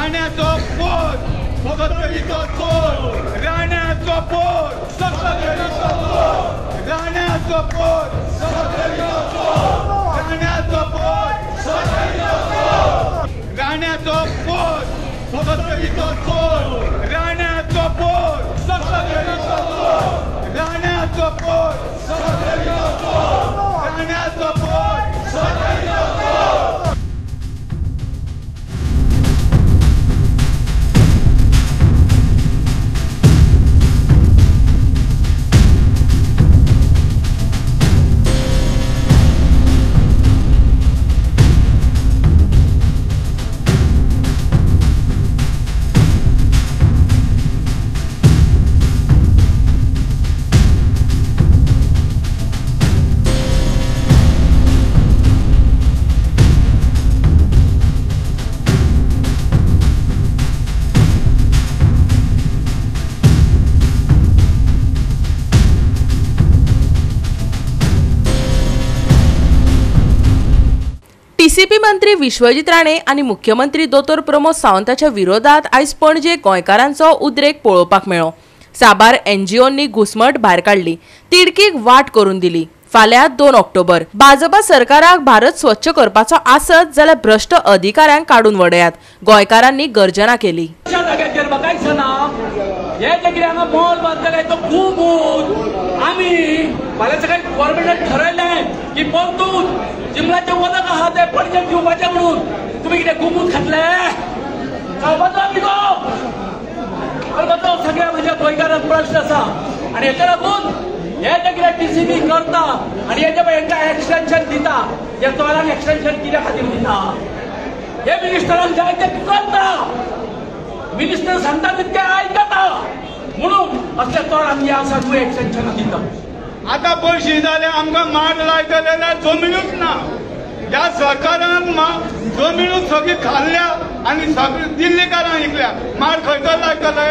राण्याचो पोट सत्तरीचो चोर राण्याचो पोट सत्तरीचो चोर राण्याचो पोट सत्तरीचो चोर राण्याचो पोट सत्तरीचो चोर राण्याचो पोट सत्तरीचो चोर राण्याचो पोट सत्तरीचो चोर राण्याचो पोट सत्तरीचो चोर राण्याचो पोट सत्तरीचो चोर। टीसीपी मंत्री विश्वजीत राणे आणि मुख्यमंत्री दोतोर प्रमोद सावंताच्या विरोधात आयज पणजे गोंयकारांचो उद्रेक पळोवपाक मेळ्ळो। साबार एनजीओंनी घुसमट भायर काढली, तिडकीक वाट करून दिली। फाल्यां 2 ऑक्टोबर भाजपा सरकाराक भारत स्वच्छ करपाचो आसत जाल्यार भ्रष्ट अधिकाऱ्यांक काडून वडयात, गोंयकारांनी गर्जना केली। जिमलाचे वदक आहात ते पडचे घेवपाचे म्हणून तुम्ही कितें गुमूत खातले चावपाचो आमी तो अलबत्ता सगळ्या म्हणजे गोंयकारांक प्रश्न आसा आनी हेच्या लागून हे जे कितें टीसीबी करता आनी हेजे पळय हांकां एक्सटेंशन दिता हे चोरांक एक्सटेंशन कित्या खातीर दिता हे मिनिस्टरांक जाय ते करता मिनिस्टर सांगता तितके आयकता म्हणून असले चोर आमगे आसा तूं एक्सटेंशन दिता। आता पयशे जाले आमकां माड लायतले जाल्यार जमीनूच ना। ह्या सरकारान जमीनूच सगळी खाल्ल्या आनी सगळी दिल्लीकारां विकल्या, माड खंयचो लायतले?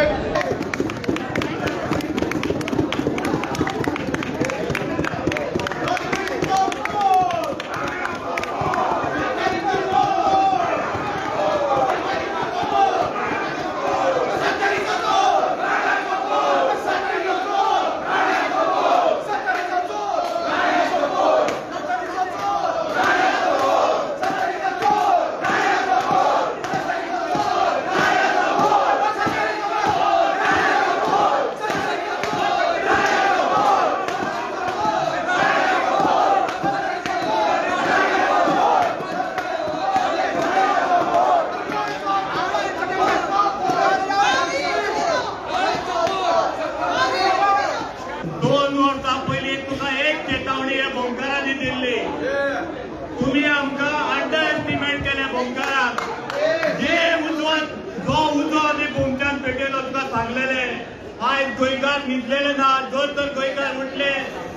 तुम्ही आमकां अंडर एस्टिमेट केले बोंकाराक जे उजो आमी बोंकान पेटयलो तुका सांगलेले आयज गोंयकार न्हिदलेले ना। जर तर गोंयकार उठले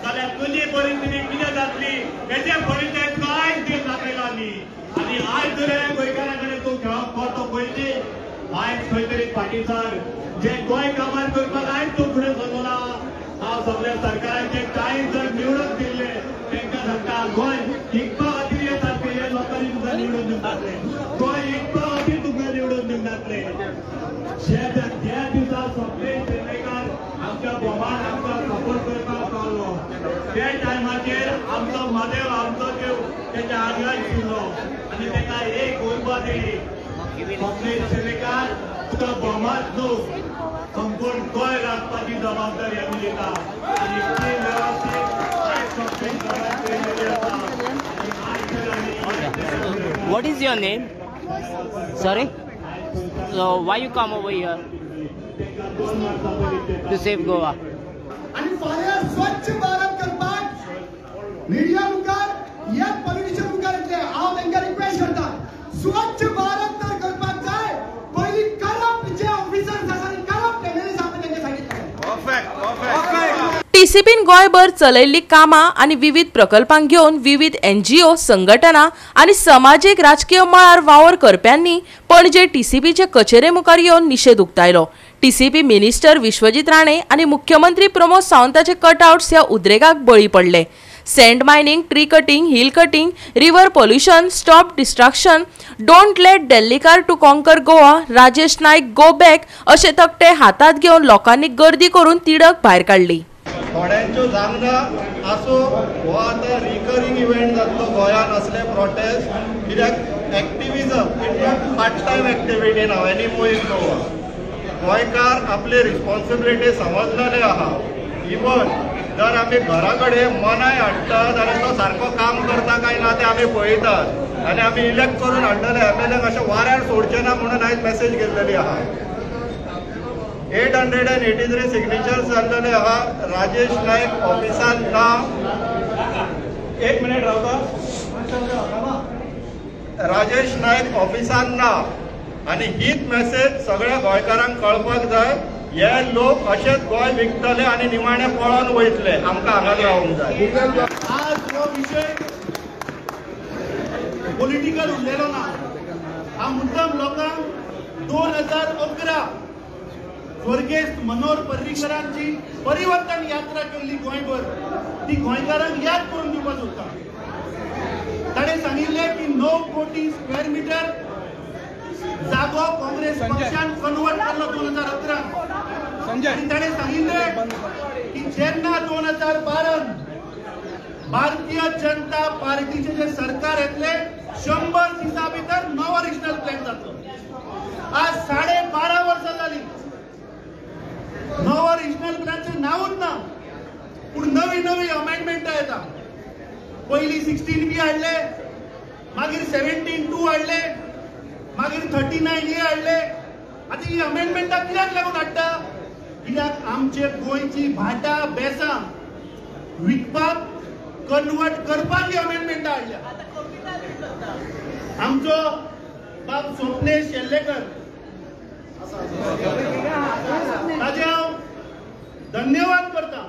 जाल्यार तुजी परिस्थिती कितें जातली हेचे परिचय कांयच दीस दाखयला न्ही। आनी आयज जर गोंयकारा कडेन तूं खेळप करतो पयली आयज खंय तरी फाटीसर जे गोंय कामार करपाक आयज तूं फुडें सरलो हांव सगळ्या सरकारांचे कांय जर निवडून दिल्ले तांकां सांगता गोंय जिखपा खातीर येतात ते हे लोकांनी तुका निवडून दिवनातले, गोंय जिखपा खातीर तुका निवडून दिवनातले। त्या दिसा सगळे सेनेकार आमच्या बोमाक आमकां सपोर्ट करपाक पावलो त्या टायमाचेर आमचो महादेव आमचो देव तेच्या आग्यार शिरलो आनी ताका एक उर्बा दिली सगळे सेनेकार तुका बोमाक न्हू संपूर्ण गोंय राखपाची जबाबदारी आमी दिता आनी ती वेवस्थीत What is your name? Sorry? So why you come over here? To save Goa. आणि फाल्या स्वच्छ भारत करपाक मीडिया मुखार या पॉलिटिशियन मुखार येतले हांव तांकां रिक्वेस्ट करता स्वच्छ भारत तर करपाक जाय पयली करप्ट जे ऑफिसर्स आसा करप्ट एमएलए आसा तांकां सांगितलें। परफेक्ट। टीसीपीन गोंयभर चलयल्ली कामां आनी विविध प्रकल्पांक घेवन विविध एनजीओ संघटना आनी समाजीक राजकीय मळार वावर करप्यांनी पणजे टीसीपीचे कचेरे मुखार येवन निशेध उक्तायलो। टीसीपी मिनिस्टर विश्वजीत राणे आनी मुख्यमंत्री प्रमोद सावंताचे कटआउट्स ह्या उद्रेकाक बळी पडले। sand mining, tree cutting, hill cutting, river pollution, stop distraction, don't let Delhi car to conquer Goa, Rajesh Naik go back असे तकटे हातात घेऊन लोकांनी गर्दी करून तिडक भायर काढली. थोड्यांच्यो जांगना आसो हो आतां रिकरिंग इव्हेंट जातलो गोंयान असले प्रोटेस्ट, कित्याक activism it not part time activity नाव एनी मोईन गोवा. गोंयकार आपली रिस्पॉन्सिबिलिटी समजलेले आहा. इवन जर आमी घरा कडेन मनाय हाडटात आनी तो सारको काम करता काय ना ते आमी पळयतात आनी आमी इलेक्ट करून हाडलेले एमएलएक अशें वाऱ्यार सोडचे ना म्हणून आयज मेसेज गेल्लेली आहा. 883 सिग्नेचर्स जाल्लेले आहा. राजेश नाईक ऑफिसान ना. एक मिनिट रावता. राजेश नाईक ऑफिसान ना आनी हीच मेसेज सगळ्या गोंयकारांक कळपाक जाय. हे लोक अशेच गोंय विकतले आनी निमाणे पळोवन वयतले. आमकां हांगाच रावूंक जाय. आज हो विषय पॉलिटिकल उरलेलो ना. हा मुद्दम लोकांक 2011 स्वर्गेस्त मनोहर पर्रीकरांची परिवर्तन यात्रा केल्ली गोंयभर, ती गोंयकारांक याद करून दिवपाक सोदता. ताणें सांगिल्ले की 9 कोटी स्क्वेअर मीटर जागो काँग्रेस पक्षान कन्वर्ट केल्लो 2011. आनी ताणें सांगिल्ले की जेन्ना 2012 भारतीय जनता पार्टीचे जे सरकार येतले 100 दिसां भितर नवो रिजनल प्लॅन जातलो. आज 12.5 वर्सां जाली. नवो रिजनल प्लॅनचे नावच ना, पूण नवी नवी अमेंडमेंटां येता. पयली 16B हाडले, मागीर 17(2) हाडले, मागीर 39A हाडले. आतां ही अमेंडमेंटां कित्याक लागून हाडटा? कित्याक आमचे गोंयची भाटां बेसां विकपाक कन्वर्ट करपाक ही अमेंडमेंटां हाडल्या. आमचो बाब स्वप्नेश शेल्लेकर ताजे हांव धन्यवाद करता.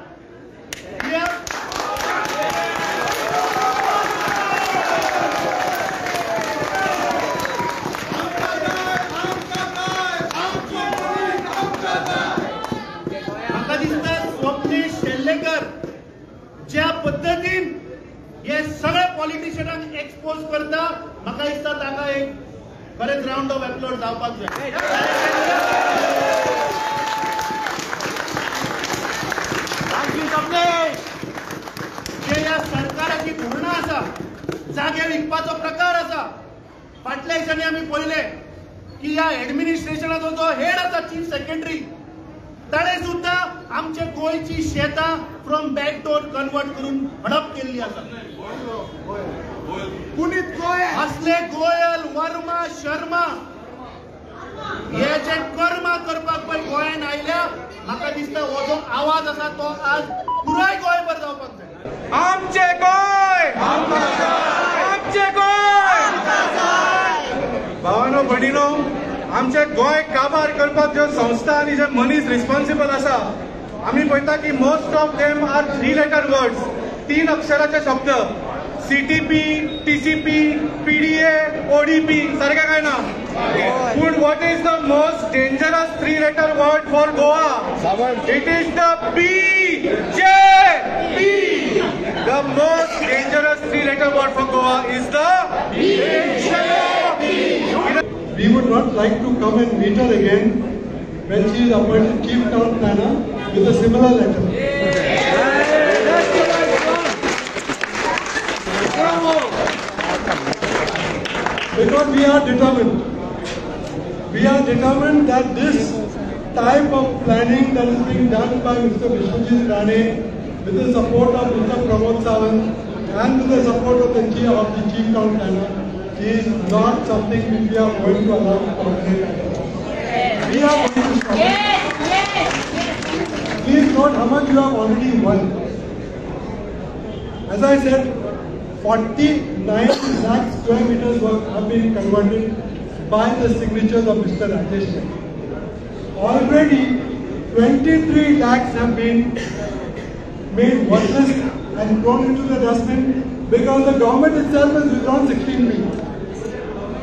म्हाका दिसता स्वप्नेश शेल्लेकर ज्या पद्दतीन हे सगळे पॉलिटिशियनांक एक्सपोज करता, म्हाका दिसता ताका एक खरेंच राउंड ऑफ एप्लॉज जावपाक जाय. जे ह्या सरकाराची धोरणां आसा, जागे विकपाचो प्रकार आसा, फाटल्या दिसांनी आमी पळयले की ह्या एडमिनिस्ट्रेशनाचो जो हेड आसा चीफ सेक्रेटरी, ताणें सुद्दां आमचे गोंयची शेतां फ्रॉम बॅकडोर कन्वर्ट करून हडप केल्ली आसा. असले गोयल, वर्मा, शर्मा हे जे कर्मा करपाक पळय गोंयान आयल्या, म्हाका दिसता हो जो आवाज आसा तो आज पुराय गोंयभर जावपाक जाय. आमचे गोंय, आमचे गोंय. भावानो भगिनो, आमचे गोंय काबार करपाक ज्यो संस्था आनी जे मनीस रिस्पॉन्सिबल आसा, आमी पळयता की most of them are 3 letter words, 3 अक्षराचे शब्द. CTP, TCP, PDA, ODP, सारखे काय ना? But what is the most dangerous 3 letter word for Goa? It is the BJP. The most dangerous 3 letter word for Goa is the BJP. We would not like to come and meet her again when she is appointed chief town planner with a similar letter. Because we are determined that this type of planning that is being done by Mr. Vishwajit Rane with the support of Mr. Pramod Sawant and with the support of the chief town planner is not something which we are going to allow to continue. We are going to stop it. Please note how much you have already won. As I said, 49 lakh square meters have been converted by the signatures of Mr. Rajesh. Already 23 lakhs have been made worthless and thrown into the dustbin because the government itself has withdrawn 16B.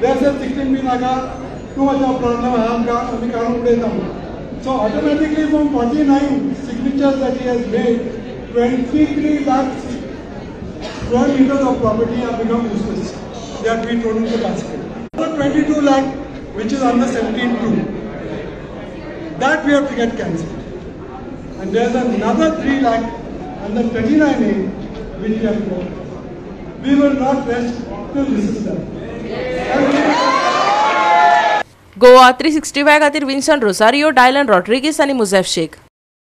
They have said 16B naga too much of problem. So automatically from 49 signatures that he has made, 23 lakhs square meters of property have become useless. They are to be thrown into the basket. Another 22 lakh, which is under 17.2, that we have to get cancelled. And there's another 3 lakh under 39A, which we have to go. We will not rest till this is done. Goa 365 खातीर Vinson Rosario, Dylan Rodrigues आनी मुझेफ शेख.